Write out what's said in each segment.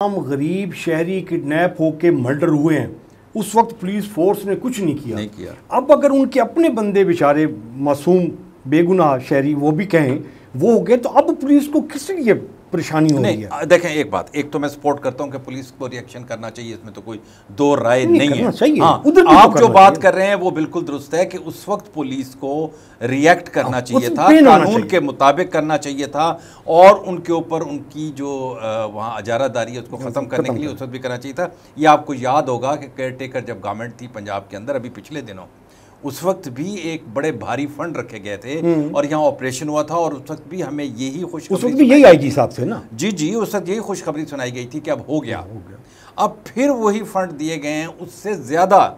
आम गरीब शहरी किडनैप होके मर्डर हुए हैं, उस वक्त पुलिस फोर्स ने कुछ नहीं किया। अब अगर उनके अपने बंदे बेचारे मासूम बेगुनाह शहरी वो भी कहें वो हो गए, तो अब पुलिस को किस लिए परेशानी हो रही है? देखें, एक बात, एक तो मैं सपोर्ट करता हूं कि पुलिस को रिएक्शन करना चाहिए, इसमें तो कोई दो राय नहीं है। हाँ, आप जो बात कर रहे हैं वो बिल्कुल दुरुस्त है कि उस वक्त पुलिस को रिएक्ट करना चाहिए था, कानून के मुताबिक करना चाहिए था, और उनके ऊपर उनकी जो वहाँ अजारादारी है उसको ख़त्म करने के लिए उस वक्त भी करना चाहिए था। ये आपको याद होगा कि केयर टेकर जब गवर्नमेंट थी पंजाब के अंदर अभी पिछले दिनों, उस वक्त भी एक बड़े भारी फंड रखे गए थे और यहाँ ऑपरेशन हुआ था, और उस वक्त भी हमें यही खुशखबरी, उस वक्त भी यही आईजी साहब से ना, जी उस वक्त यही खुशखबरी सुनाई गई थी कि अब हो गया। अब फिर वही फंड दिए गए हैं, उससे ज़्यादा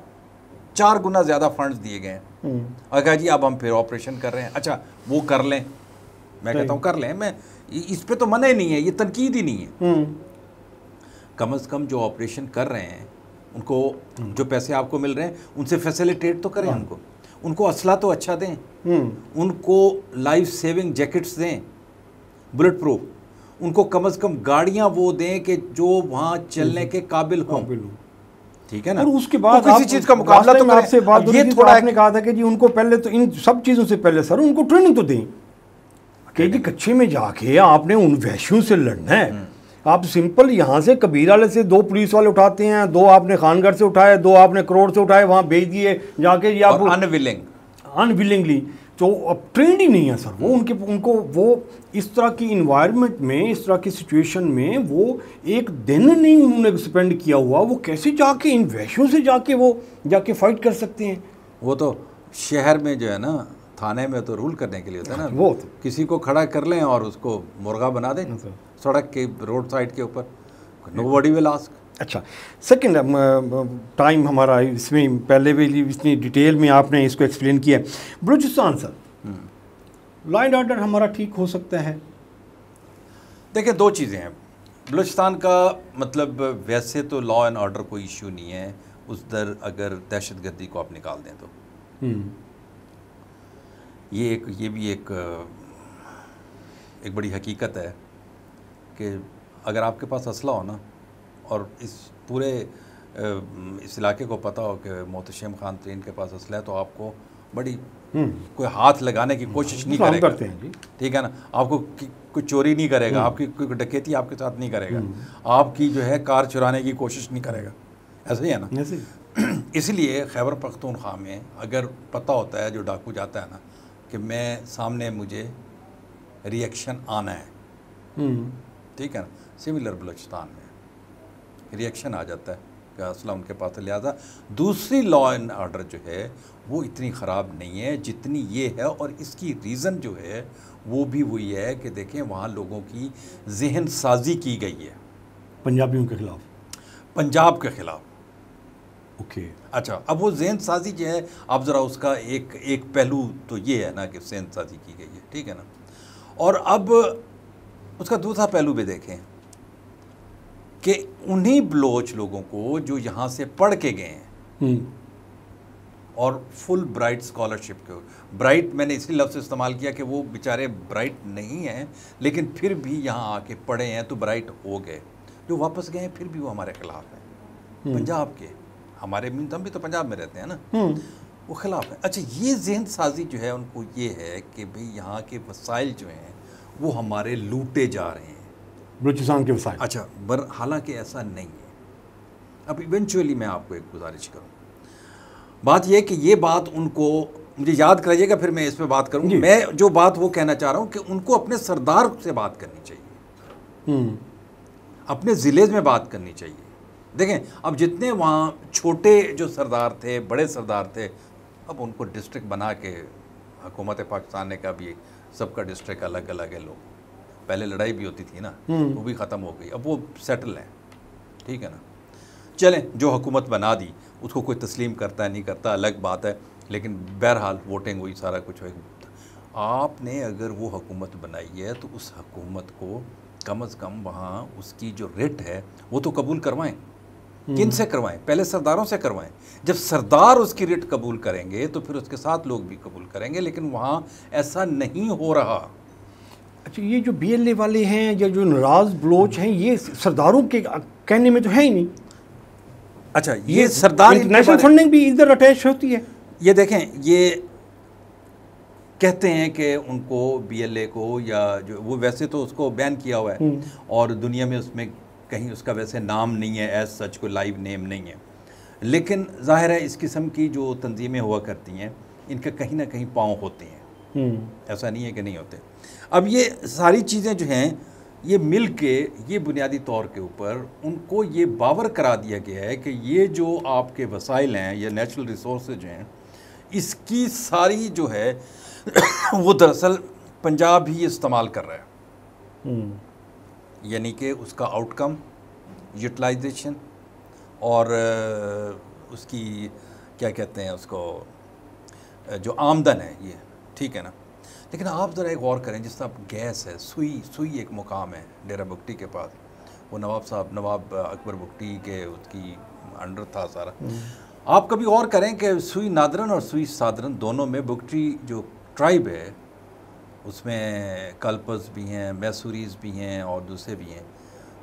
4 गुना ज़्यादा फंड्स दिए गए हैं, और कहा जी अब हम फिर ऑपरेशन कर रहे हैं। अच्छा, वो कर लें, मैं कहता हूँ कर लें, मैं इस पर तो मना ही नहीं है, ये तनकीद ही नहीं है। कम से कम जो ऑपरेशन कर रहे हैं उनको जो पैसे आपको मिल रहे हैं उनसे फैसिलिटेट तो करें, उनको असला तो अच्छा दें, उनको लाइफ सेविंग जैकेट्स दें, बुलेट प्रूफ, उनको कम से कम गाड़ियां वो दें कि जो वहां चलने के काबिल हों, ठीक है ना। और उसके बाद किसी चीज का मुकाबला तो आपसे बात ये थोड़ा आपने कहा था कि जी उनको पहले तो इन सब चीजों से पहले सर उनको ट्रेनिंग तो दें कि जी कच्चे में जाके आपने उन वैश्यों से लड़ना है। आप सिंपल यहाँ से कबीर वाले से 2 पुलिस वाले उठाते हैं, 2 आपने खानगढ़ से उठाए, 2 आपने करोड़ से उठाए, वहाँ भेज दिए जाके, या अनविलिंगली, तो अब ट्रेंड ही नहीं है सर वो उनको वो इस तरह की इन्वायरमेंट में, इस तरह की सिचुएशन में वो एक दिन नहीं उन्होंने स्पेंड किया हुआ, वो कैसे जाके इन वैश्यों से जाके फाइट कर सकते हैं? वो तो शहर में जो है ना, थाने में तो रूल करने के लिए होता है ना, वो तो किसी को खड़ा कर लें और उसको मुर्गा बना दें सड़क के रोड साइड के ऊपर, नोबडी विल आस्क। अच्छा, सेकंड टाइम हमारा इसमें पहले भी इतनी डिटेल में आपने इसको एक्सप्लेन किया। Balochistan sir, law and order हमारा ठीक हो सकता है? देखिए, 2 चीज़ें हैं। बलूचिस्तान का मतलब वैसे तो लॉ एंड ऑर्डर कोई इशू नहीं है, उधर अगर दहशतगर्दी को आप निकाल दें तो ये भी एक बड़ी हकीकत है कि अगर आपके पास असला हो ना, और इस पूरे इस इलाके को पता हो कि मोहतशम खान तरीन के पास असला है, तो आपको बड़ी कोई हाथ लगाने की कोशिश नहीं करेगा, ठीक है ना। आपको कोई चोरी नहीं करेगा, आपकी कोई डकैती आपके साथ नहीं करेगा, आपकी जो है कार चुराने की कोशिश नहीं करेगा, ऐसे ही है ना। इसलिए खैबर पख्तूनख्वा में अगर पता होता है जो डाकू जाता है ना कि मैं सामने मुझे रिएक्शन आना है, ठीक है ना, सिमिलर बलूचिस्तान में रिएक्शन आ जाता है कि असला उनके पास है। लिहाजा दूसरी लॉ एंड ऑर्डर जो है वो इतनी ख़राब नहीं है जितनी ये है, और इसकी रीज़न जो है वो भी वही है कि देखें वहाँ लोगों की जहन साजी की गई है पंजाबियों के ख़िलाफ़, पंजाब के ख़िलाफ़। ओके, अच्छा, अब वो जहन साजी जो है, आप ज़रा उसका एक पहलू तो ये है ना कि जहन साजी की गई है, ठीक है ना, और अब उसका दूसरा पहलू भी देखें कि उन्हीं बलोच लोगों को जो यहाँ से पढ़ के गए हैं और फुल ब्राइट स्कॉलरशिप के, ब्राइट मैंने इसी लफ्ज़ इस्तेमाल किया कि वो बेचारे ब्राइट नहीं हैं लेकिन फिर भी यहाँ आके पढ़े हैं तो ब्राइट हो गए, जो वापस गए हैं फिर भी वो हमारे ख़िलाफ़ हैं, पंजाब के, हमारे हम भी तो पंजाब में रहते हैं ना, वो ख़िलाफ़ है। अच्छा, ये जहन साजी जो है उनको ये है कि भाई यहाँ के वसाइल जो हैं वो हमारे लूटे जा रहे हैं, बलूचिस्तान के वसाइल। अच्छा, पर हालांकि ऐसा नहीं है। अब इवेंचुअली मैं आपको एक गुजारिश करूं, बात यह कि ये बात उनको मुझे याद कराइएगा, फिर मैं इस पर बात करूंगा। मैं जो बात वो कहना चाह रहा हूं कि उनको अपने सरदार से बात करनी चाहिए, अपने ज़िले में बात करनी चाहिए। देखें, अब जितने वहाँ छोटे जो सरदार थे, बड़े सरदार थे, अब उनको डिस्ट्रिक्ट बना के हुकूमत पाकिस्तान ने का भी सबका डिस्ट्रिक्ट अलग अलग है। लोग पहले लड़ाई भी होती थी ना, वो भी ख़त्म हो गई, अब वो सेटल है, ठीक है ना। चलें, जो हुकूमत बना दी उसको कोई तस्लीम करता है नहीं करता अलग बात है, लेकिन बहरहाल वोटिंग हुई, सारा कुछ हुई। आपने अगर वो हुकूमत बनाई है तो उस हुकूमत को कम से कम वहाँ उसकी जो रेट है वो तो कबूल करवाएं। किन से करवाएं? पहले सरदारों से करवाएं। जब सरदार उसकी रेट कबूल करेंगे तो फिर उसके साथ लोग भी कबूल करेंगे, लेकिन वहाँ ऐसा नहीं हो रहा। अच्छा, ये जो BLA वाले हैं या जो नाराज बलोच हैं, ये सरदारों के कहने में तो है ही नहीं। अच्छा, ये सरदार इंटरनेशनल फंडिंग भी इधर अटैच होती है। ये देखें, ये कहते हैं कि उनको BLA को, या जो वो वैसे तो उसको बैन किया हुआ है और दुनिया में उसमें कहीं उसका वैसे नाम नहीं है, एज सच कोई लाइव नेम नहीं है, लेकिन जाहिर है इस किस्म की जो तंजीमें हुआ करती हैं इनके कहीं ना कहीं पाँव होते हैं, ऐसा नहीं है कि नहीं होते। अब ये सारी चीज़ें जो हैं ये मिल के ये बुनियादी तौर के ऊपर उनको ये बावर करा दिया गया है कि ये जो आपके वसाइल हैं, ये नेचुरल रिसोर्सेज हैं, इसकी सारी जो है वो दरअसल पंजाब ही इस्तेमाल कर रहा है, यानी कि उसका आउटकम, यूटिलाइजेशन और उसकी क्या कहते हैं उसको, जो आमदन है ये, ठीक है ना। लेकिन आप ज़रा एक गौर करें, जिस तरह गैस है, सुई एक मुकाम है डेरा बुगटी के पास, वो नवाब अकबर बुगटी के उसकी अंडर था सारा। आप कभी गौर करें कि सुई नादरन और सुई सादरन दोनों में बुगटी जो ट्राइब है उसमें कल्पस भी हैं, मैसूरीज भी हैं और दूसरे भी हैं,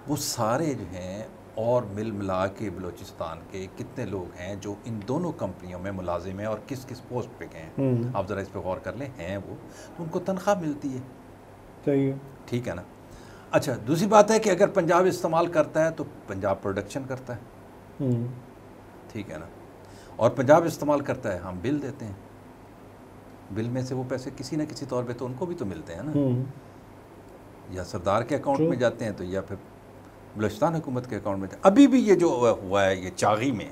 वो सारे जो हैं और मिल मिला के बलूचिस्तान के कितने लोग हैं जो इन दोनों कंपनियों में मुलाजिम हैं और किस किस पोस्ट पे गए हैं, आप ज़रा इस पर गौर कर लें, हैं वो, तो उनको तनख्वाह मिलती है। सही है, ठीक है ना। अच्छा, दूसरी बात है कि अगर पंजाब इस्तेमाल करता है तो पंजाब प्रोडक्शन करता है, ठीक है ना, और पंजाब इस्तेमाल करता है, हम बिल देते हैं, बिल में से वो पैसे किसी न किसी तौर पे तो उनको भी तो मिलते हैं ना, या सरदार के अकाउंट में जाते हैं तो या फिर बलूचिस्तान हुकूमत के अकाउंट में। अभी भी ये जो हुआ है ये चागी में,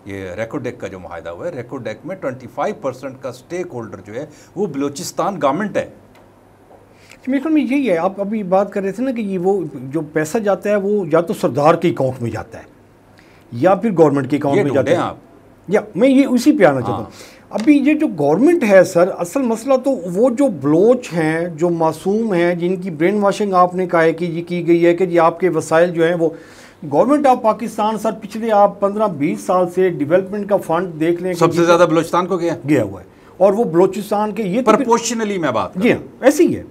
ये रेकोडेक का जो मुआहदा हुआ है, रेकोडेक में 25% का स्टेक होल्डर जो है वो बलूचिस्तान गवर्नमेंट है। मेरे ख्याल में यही है, आप अभी बात कर रहे थे ना कि ये वो जो पैसा जाता है वो या तो सरदार के अकाउंट में जाता है या फिर गवर्नमेंट के अकाउंट में जाता है। आप, या मैं ये उसी पे आना चाहता हूँ। अभी ये जो गवर्नमेंट है सर, असल मसला तो वो जो बलोच हैं, जो मासूम हैं, जिनकी ब्रेन वॉशिंग आपने कहा है कि ये की गई है कि ये आपके वसाइल जो हैं वो, गवर्नमेंट ऑफ पाकिस्तान सर पिछले आप 15-20 साल से डेवलपमेंट का फंड देख लें, सबसे ज़्यादा बलूचिस्तान को गया हुआ है, और वो बलूचिस्तान के ये प्रोपोर्शनली मैं बात, जी हाँ ऐसी ही है।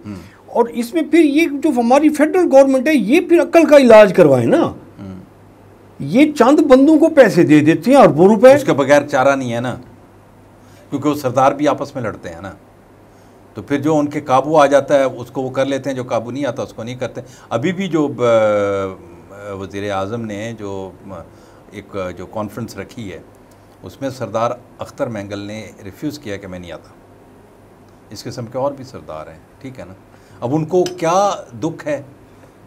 और इसमें फिर ये जो हमारी फेडरल गवर्नमेंट है ये फिर अक्ल का इलाज करवाए ना, ये चंद बंदों को पैसे दे देते हैं अरबों रुपए, उसके बगैर चारा नहीं है ना, क्योंकि वो सरदार भी आपस में लड़ते हैं ना, तो फिर जो उनके काबू आ जाता है उसको वो कर लेते हैं, जो काबू नहीं आता उसको नहीं करते। अभी भी जो वज़ीर आज़म ने जो कॉन्फ्रेंस रखी है उसमें सरदार अख्तर मैंगल ने रिफ्यूज़ किया कि मैं नहीं आता। इस किस्म के और भी सरदार हैं, ठीक है ना। अब उनको क्या दुख है,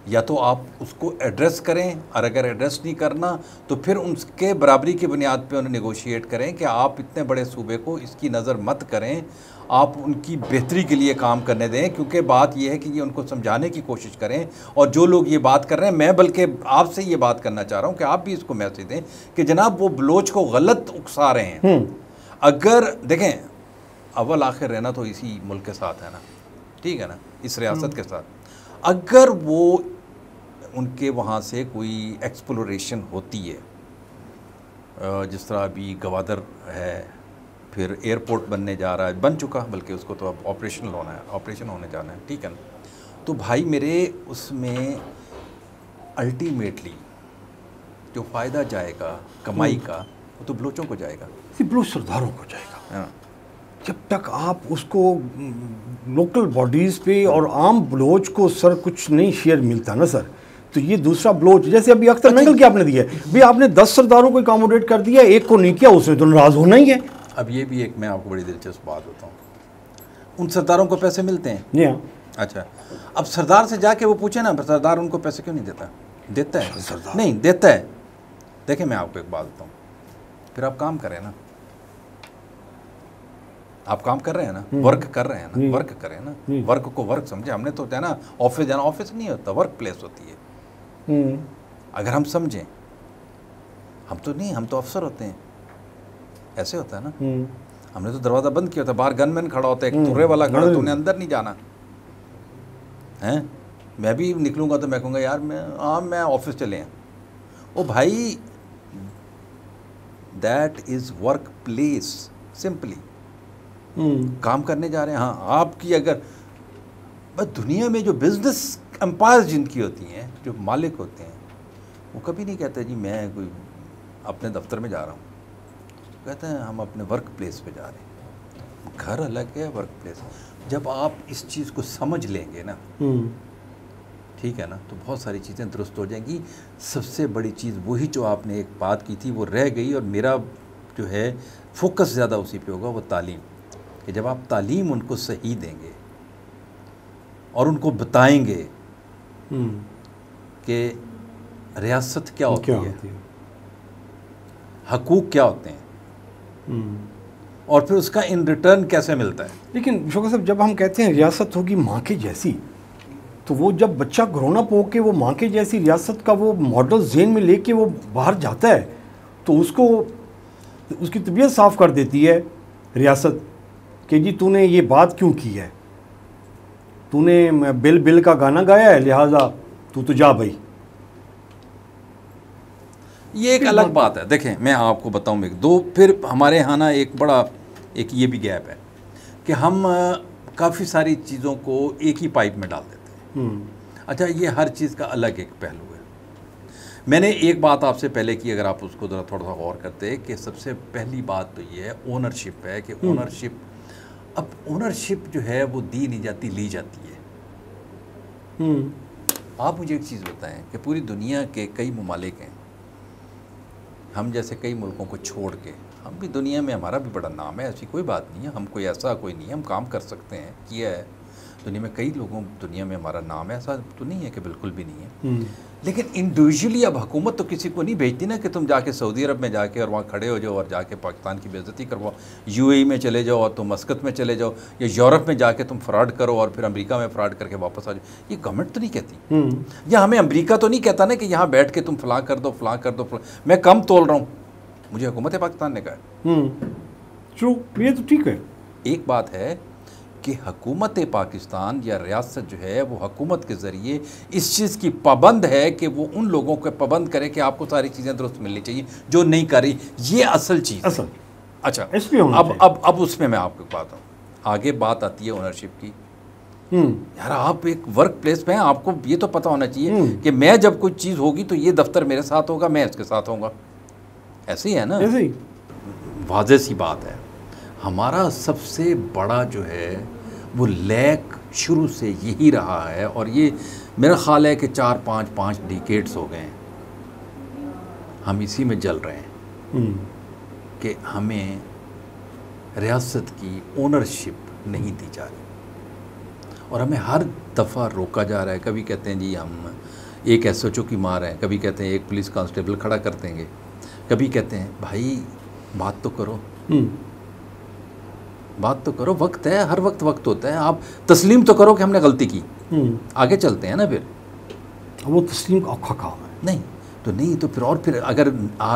या तो आप उसको एड्रेस करें, और अगर एड्रेस नहीं करना तो फिर उसके बराबरी की बुनियाद पे उन्हें नेगोशिएट करें कि आप इतने बड़े सूबे को इसकी नज़र मत करें, आप उनकी बेहतरी के लिए काम करने दें। क्योंकि बात यह है कि ये उनको समझाने की कोशिश करें, और जो लोग ये बात कर रहे हैं, मैं बल्कि आपसे ये बात करना चाह रहा हूँ कि आप भी इसको मैसेज दें कि जनाब वो बलोच को गलत उकसा रहे हैं। अगर देखें, अव्वल आखिर रहना तो इसी मुल्क के साथ है ना, ठीक है ना, इस रियासत के साथ। अगर वो उनके वहाँ से कोई एक्सप्लोरेशन होती है, जिस तरह अभी गवादर है, फिर एयरपोर्ट बनने जा रहा है, बन चुका बल्कि उसको तो अब ऑपरेशन होने जाना है, ठीक है ना, तो भाई मेरे उसमें अल्टीमेटली जो फ़ायदा जाएगा कमाई का वो तो बलोचों को जाएगा, बलोच सरदारों को जाएगा। हाँ। जब तक आप उसको लोकल बॉडीज़ पे और आम बलोच को सर कुछ नहीं शेयर मिलता ना सर, तो ये दूसरा बलोच, जैसे अभी अख्तर मैंगल की आपने दिया है, भाई आपने 10 सरदारों को अकोमोडेट कर दिया, एक को नहीं किया, उसमें तो नाराज़ होना ही है। अब ये भी एक मैं आपको बड़ी दिलचस्प बात बताऊँ, उन सरदारों को पैसे मिलते हैं। जी हाँ। अच्छा, अब सरदार से जाके वो पूछे ना, सरदार उनको पैसे क्यों नहीं देता? देता है, सरदार नहीं देता है। देखें मैं आपको एक बात बताऊँ, फिर आप काम करें ना, आप काम कर रहे हैं ना, वर्क कर रहे हैं ना, वर्क करें ना, वर्क को वर्क समझे। हमने तो है ना ऑफिस जाना, ऑफिस नहीं होता, वर्क प्लेस होती है। अगर हम समझें, हम तो नहीं, हम तो अफसर होते हैं, ऐसे होता है ना। हमने तो दरवाज़ा बंद किया होता, बाहर गनमैन खड़ा होता है, एक तुर्रे वाला खड़ा, तो उन्हें अंदर नहीं जाना है। मैं भी निकलूँगा तो मैं कहूँगा यार मैं ऑफिस चले हैं। ओ भाई, that is work place, simply काम करने जा रहे हैं। हाँ, आपकी अगर बस दुनिया में जो बिजनेस एम्पायर जिनकी होती हैं, जो मालिक होते हैं, वो कभी नहीं कहते जी मैं कोई अपने दफ्तर में जा रहा हूँ, कहते हैं हम अपने वर्क प्लेस पे जा रहे हैं। घर अलग है, वर्क प्लेस। जब आप इस चीज़ को समझ लेंगे ना, ठीक है ना, तो बहुत सारी चीज़ें दुरुस्त हो जाएंगी। सबसे बड़ी चीज़ वही जो आपने एक बात की थी वो रह गई, और मेरा जो है फोकस ज़्यादा उसी पे होगा, वो तालीम। कि जब आप तालीम उनको सही देंगे और उनको बताएंगे कि रियासत क्या होती है, हकूक़ क्या होते हैं, और फिर उसका इन रिटर्न कैसे मिलता है। लेकिन शौकत साहब, जब हम कहते हैं रियासत होगी माँ के जैसी, तो वो जब बच्चा ग्रोन अप होके वो माँ के जैसी रियासत का वो मॉडल ज़हन में लेके वो बाहर जाता है, तो उसको उसकी तबीयत साफ़ कर देती है रियासत कि जी तूने ये बात क्यों की है, तूने बिल का गाना गाया है, लिहाजा तू तो जा भाई। ये एक अलग बात है। देखें, मैं आपको बताऊं एक दो, फिर हमारे यहाँ ना एक बड़ा एक ये भी गैप है कि हम काफ़ी सारी चीज़ों को एक ही पाइप में डाल देते हैं। अच्छा, ये हर चीज़ का अलग एक पहलू है। मैंने एक बात आपसे पहले की, अगर आप उसको ज़रा थोड़ा सा गौर करते हैं, कि सबसे पहली बात तो ये है ओनरशिप है, कि ओनरशिप, अब ओनरशिप जो है वो दी नहीं जाती, ली जाती है। आप मुझे एक चीज़ बताएं कि पूरी दुनिया के कई ममालिक हैं, हम जैसे कई मुल्कों को छोड़ के, हम भी दुनिया में, हमारा भी बड़ा नाम है, ऐसी कोई बात नहीं है, हम कोई ऐसा कोई नहीं है, हम काम कर सकते हैं, किया है दुनिया में, कई लोगों दुनिया में हमारा नाम है, ऐसा तो नहीं है कि बिल्कुल भी नहीं है। लेकिन इंडिविजुअली अब हुकूमत तो किसी को नहीं भेजती ना कि तुम जाके सऊदी अरब में जाके और वहाँ खड़े हो जाओ और जाके पाकिस्तान की बेइज्जती करवाओ, यूएई में चले जाओ और तुम मस्कत में चले जाओ, या यूरोप में जाके तुम फ्रॉड करो और फिर अमेरिका में फ्रॉड करके वापस आ जाओ। ये गवर्नमेंट तो नहीं कहती, या हमें अमेरिका तो नहीं कहता ना कि यहाँ बैठ के तुम फलां कर दो, फलां कर दो। मैं कम तोल रहा हूँ, मुझे हुकूमत पाकिस्तान ने कहा। ट्रू, ये तो ठीक है। एक बात है कि हुकूमत पाकिस्तान या रियासत जो है वो हुकूमत के ज़रिए इस चीज़ की पाबंद है कि वो उन लोगों को पाबंद करे कि आपको सारी चीज़ें दुरुस्त मिलनी चाहिए जो नहीं कर रही। ये असल चीज़। असल। अच्छा, अब उसमें मैं आपको बात हूँ, आगे बात आती है ओनरशिप की। यार, आप एक वर्क प्लेस पे हैं, आपको ये तो पता होना चाहिए कि मैं जब कोई चीज़ होगी तो ये दफ्तर मेरे साथ होगा, मैं इसके साथ होऊंगा। ऐसे ही है ना, ऐसे ही वाज़ेह सी बात है। हमारा सबसे बड़ा जो है वो लैक शुरू से यही रहा है, और ये मेरा ख्याल है कि 4-5 डिकेड्स हो गए हैं हम इसी में जल रहे हैं कि हमें रियासत की ओनरशिप नहीं दी जा रही, और हमें हर दफ़ा रोका जा रहा है। कभी कहते हैं जी हम एक एसएचओ की मार हैं, कभी कहते हैं एक पुलिस कांस्टेबल खड़ा कर देंगे, कभी कहते हैं भाई बात तो करो, बात तो करो, वक्त है, हर वक्त होता है, आप तस्लीम तो करो कि हमने गलती की, आगे चलते हैं ना। फिर वो तस्लीम का औखा काम है। नहीं तो नहीं, तो फिर अगर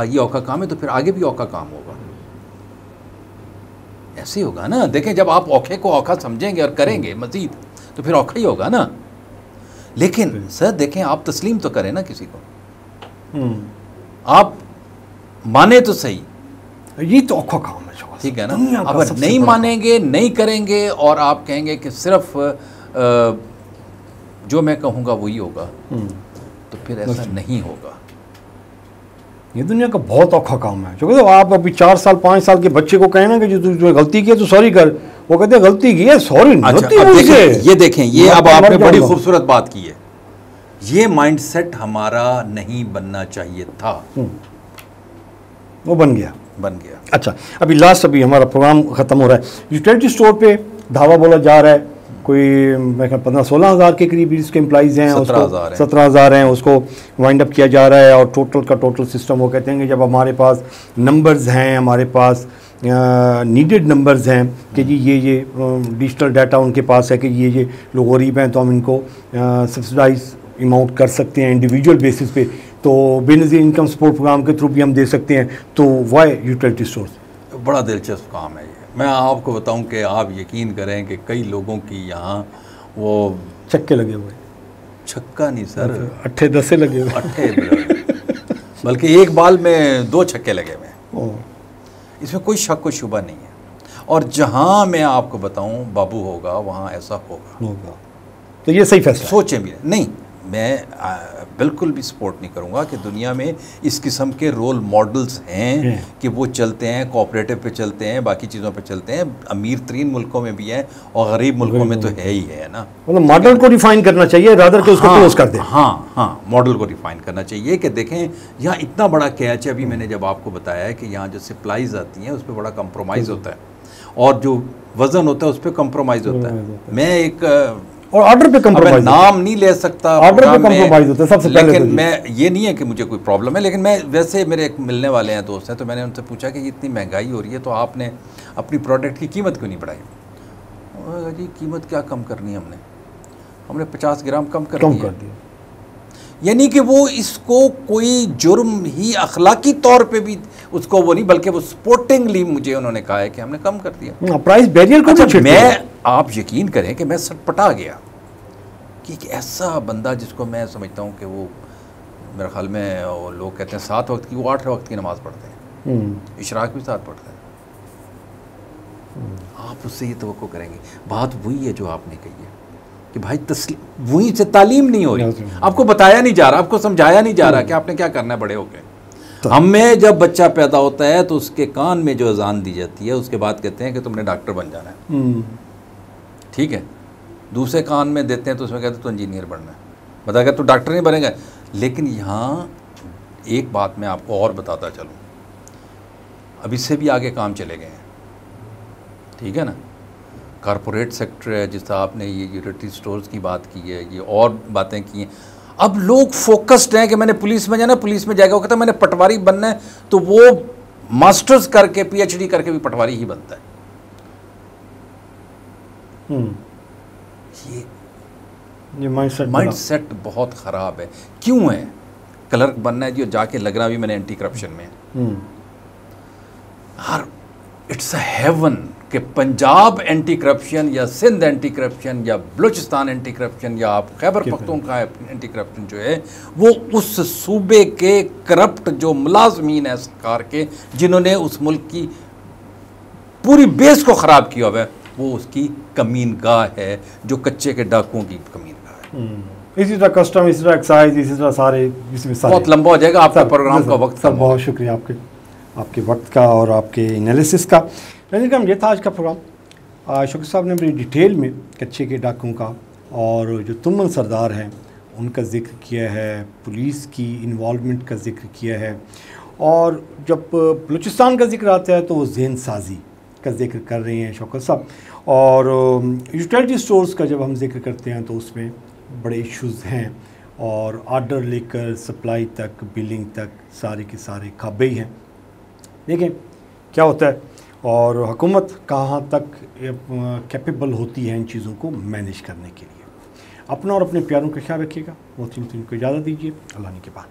ये औखा काम है तो फिर आगे भी औखा काम होगा, ऐसे ही होगा ना। देखें, जब आप औखे को औखा समझेंगे और करेंगे मजीद, तो फिर औखा ही होगा ना। लेकिन सर देखें, आप तस्लीम तो करें ना किसी को, आप माने तो सही, ये तो औखा काम है, ठीक है ना। अब नहीं मानेंगे, नहीं करेंगे, और आप कहेंगे कि सिर्फ जो मैं कहूँगा वही होगा, तो फिर ऐसा नहीं होगा। ये दुनिया का बहुत औखा काम है। जो आप अभी 4 साल 5 साल के बच्चे को कहें ना कि जो तुझे गलती की है तो सॉरी कर, वो कहते हैं गलती की है, सॉरी। अच्छा, ये देखें, ये अब आपने बड़ी खूबसूरत बात की है। ये माइंडसेट हमारा नहीं बनना चाहिए था, वो बन गया। अच्छा, अभी हमारा प्रोग्राम ख़त्म हो रहा है। यूटिलिटी स्टोर पे धावा बोला जा रहा है, कोई मैं 15-16 हज़ार के करीब इसके एम्प्लॉइज़ हैं, 17,000 हैं, उसको वाइंड अप किया जा रहा है। और टोटल सिस्टम वो कहते हैं कि जब हमारे पास नंबर्स हैं, हमारे पास नीडेड नंबर्स हैं कि जी ये डिजिटल डाटा उनके पास है कि ये लोग गरीब हैं, तो हम इनको सब्सिडाइज अमाउंट कर सकते हैं इंडिविजुअल बेसिस पे, तो बेनज़ीर इनकम सपोर्ट प्रोग्राम के थ्रू भी हम दे सकते हैं। तो वाई यूटिलिटी स्टोर्स बड़ा दिलचस्प काम है ये। मैं आपको बताऊं कि आप यकीन करें कि कई लोगों की यहाँ वो छक्के लगे हुए, छक्का नहीं सर, 8-10 लगे हुए, 8 बल्कि एक बाल में 2 छक्के लगे हुए, इसमें कोई शक व शुबा नहीं है। और जहाँ मैं आपको बताऊं बाबू होगा, वहाँ ऐसा होगा। तो ये सही फैसला है। सोचें भी नहीं, मैं बिल्कुल भी सपोर्ट नहीं करूंगा कि दुनिया में इस किस्म के रोल मॉडल्स हैं कि वो चलते हैं, कोऑपरेटिव पे चलते हैं, बाकी चीज़ों पे चलते हैं, अमीर तरीन मुल्कों में भी हैं और गरीब मुल्कों में तो है ही है ना। मतलब मॉडल को रिफाइन करना चाहिए रादर के उसको क्लोज कर दें। हाँ, मॉडल को रिफाइन करना चाहिए कि देखें यहाँ इतना बड़ा कैच है। अभी मैंने जब आपको बताया है कि यहाँ जो सप्लाईज आती हैं उस पर बड़ा कंप्रोमाइज़ होता है और जो वज़न होता है उस पर कंप्रोमाइज़ होता है। मैं एक और ऑर्डर पे कंप्रोमाइज, नाम नहीं ले सकता, ऑर्डर पे कंप्रोमाइज होता है सबसे पहले। लेकिन मैं ये नहीं है कि मुझे कोई प्रॉब्लम है, लेकिन मैं वैसे मेरे एक मिलने वाले हैं दोस्त हैं, तो मैंने उनसे पूछा कि इतनी महंगाई हो रही है तो आपने अपनी प्रोडक्ट की कीमत क्यों नहीं बढ़ाई? उन्होंने कहा जी कीमत क्या कम करनी है, हमने 50 ग्राम कम कर दिया। यानी कि वो इसको कोई जुर्म ही अखलाकी तौर पे भी उसको वो नहीं, बल्कि वो स्पोर्टिंगली मुझे उन्होंने कहा है कि हमने कम कर दिया प्राइस बैरियर को। अच्छा, मैं आप यकीन करें कि मैं सटपटा गया कि एक ऐसा बंदा जिसको मैं समझता हूँ कि वो मेरे ख्याल में वो लोग कहते हैं 7 वक्त की, वो 8 वक्त की नमाज़ पढ़ते हैं, इशराक भी साथ पढ़ते हैं। आप उससे ये तवक्को करेंगे। बात वही है जो आपने कही है कि भाई वहीं से तालीम नहीं हो रही, आपको बताया नहीं जा रहा, आपको समझाया नहीं जा रहा कि आपने क्या करना है बड़े होकर। हमें जब बच्चा पैदा होता है तो उसके कान में जो अजान दी जाती है उसके बाद कहते हैं कि तुमने डॉक्टर बन जाना है, ठीक है। दूसरे कान में देते हैं तो उसमें कहते हैं तो इंजीनियर बनना है, बता अगर तो डॉक्टर नहीं बनेगा। लेकिन यहाँ एक बात मैं आपको और बताता चलूँ, अब इससे भी आगे काम चले गए हैं, ठीक है ना। कॉरपोरेट सेक्टर है, जिस तरह आपने ये यूटिलिटी स्टोर्स की बात की है, ये और बातें की हैं। अब लोग फोकस्ड हैं कि मैंने पुलिस में जाना, पुलिस में जाएगा, वो कहता है मैंने पटवारी बनना है, तो वो मास्टर्स करके पीएचडी करके भी पटवारी ही बनता है। ये माइंडसेट बहुत ख़राब है। क्यों है? क्लर्क बनना है जी और जाके लगना भी मैंने एंटी करप्शन में यार, इट्स अ हेवन कि पंजाब एंटी करप्शन या सिंध एंटी करप्शन या बलूचिस्तान एंटी करप्शन या आप खैबर पख्तूनख्वा एंटी करप्शन जो है वो उस सूबे के करप्ट जो मुलाजमीन है सरकार के, जिन्होंने उस मुल्क की पूरी बेस को ख़राब किया हुआ है, वो उसकी कमीन गाह है, जो कच्चे के डाकुओं की कमीन गाह है। इसी तरह कस्टम, इसी तरह एक्साइज, इसी तरह सारे, बहुत लंबा हो जाएगा आपका प्रोग्राम का वक्त। सब बहुत शुक्रिया आपके वक्त का और आपके एनालिसिस का। लेकिन ये था आज का प्रोग्राम। शुक्र साहब ने बड़ी डिटेल में कच्चे के डाकुओं का और जो तुमन सरदार हैं उनका जिक्र किया है, पुलिस की इन्वॉल्वमेंट का जिक्र किया है, और जब बलूचिस्तान का जिक्र आता है तो वो ज़हन साजी का जिक्र कर रहे हैं शौकत साहब। और यूटिलिटी स्टोर्स का जब हम जिक्र करते हैं तो उसमें बड़े इश्यूज़ हैं, और आर्डर लेकर सप्लाई तक, बिलिंग तक सारे के सारे काबे ही हैं। देखें क्या होता है और हुकूमत कहाँ तक कैपेबल होती है इन चीज़ों को मैनेज करने के लिए। अपना और अपने प्यारों का ख्याल रखिएगा। बहुत सी को इजाज़त दीजिए। अल्लाह ने के बाद।